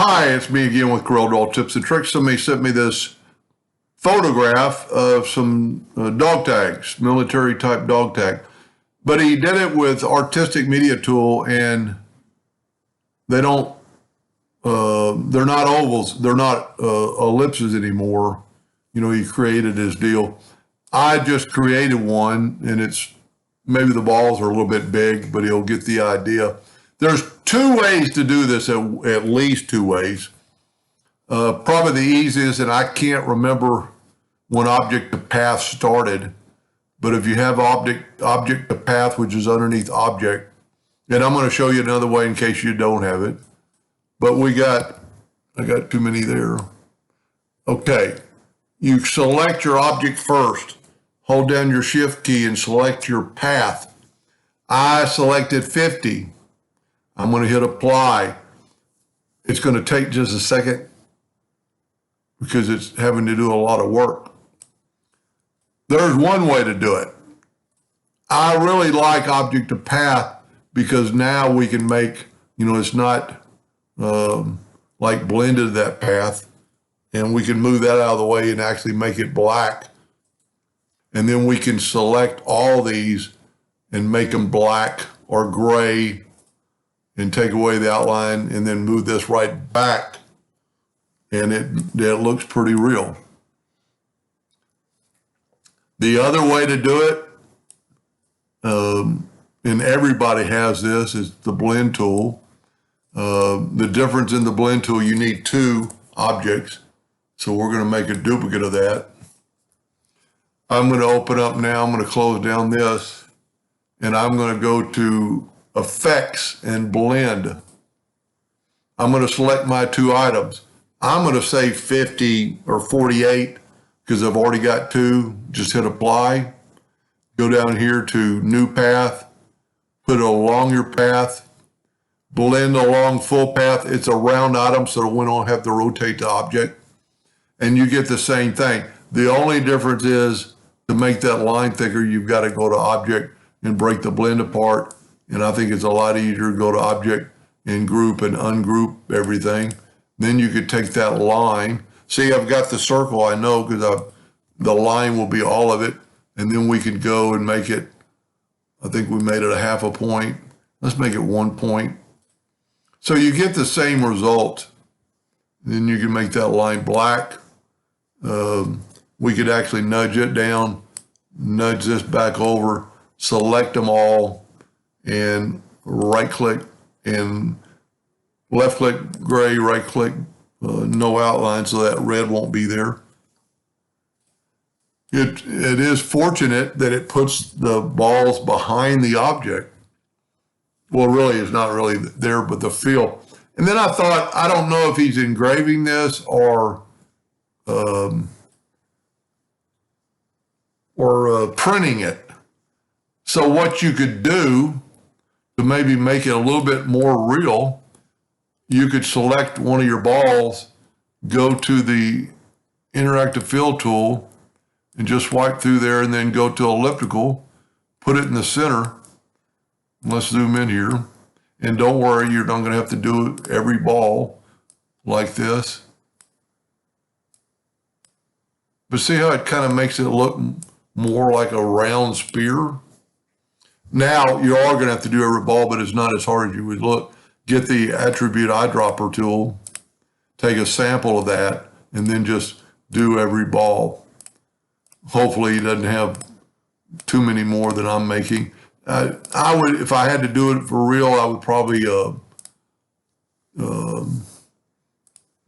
Hi, it's me again with CorelDraw tips and tricks. Somebody sent me this photograph of some dog tags, military type dog tag. But he did it with artistic media tool, and they don't, they're not ovals, they're not ellipses anymore. You know, he created his deal. I just created one, and it's maybe the balls are a little bit big, but he'll get the idea. There's two ways to do this, at least two ways. Probably the easiest, and I can't remember when object to path started, but if you have object to path, which is underneath object, and I'm going to show you another way in case you don't have it, but I got too many there. Okay, you select your object first, hold down your shift key and select your path. I selected 50. I'm going to hit apply. It's going to take just a second because it's having to do a lot of work. There's one way to do it. I really like object to path because now we can make, it's not like blended to that path, and we can move that out of the way and actually make it black. And then we can select all these and make them black or gray and take away the outline and then move this right back. And it looks pretty real. The other way to do it, and everybody has this, is the blend tool. The difference in the blend tool, you need two objects. So we're going to make a duplicate of that. I'm going to open up now. I'm going to close down this, and I'm going to go to Effects and Blend. I'm going to select my two items. I'm going to say 50 or 48 because I've already got two. Just hit apply. Go down here to New Path. Put it along your path. Blend along full path. It's a round item, so we don't have to rotate the object. And you get the same thing. The only difference is to make that line thicker, you've got to go to Object and break the blend apart. And I think it's a lot easier to go to Object and group and ungroup everything. Then you could take that line. See, I've got the circle, I know, because the line will be all of it. And then we could go and make it, I think we made it a half a point. Let's make it 1 point. So you get the same result. Then you can make that line black. We could actually nudge it down, nudge this back over, select them all, and right click and left click gray, right click no outline, so that red won't be there. It is fortunate that it puts the balls behind the object. Well, really, it's not really there, but the feel. And then I thought, I don't know if he's engraving this or printing it. So what you could do to maybe make it a little bit more real, you could select one of your balls, go to the interactive fill tool, and just swipe through there and then go to elliptical, put it in the center. Let's zoom in here. And don't worry, you're not going to have to do every ball like this. But see how it kind of makes it look more like a round spear? Now, you are going to have to do every ball, but it's not as hard as you would look. Get the attribute eyedropper tool, take a sample of that, and then just do every ball. Hopefully he doesn't have too many more than I'm making. I would, if I had to do it for real, I would probably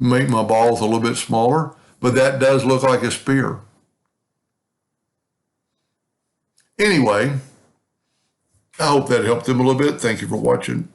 make my balls a little bit smaller, but that does look like a spear. Anyway, I hope that helped them a little bit. Thank you for watching.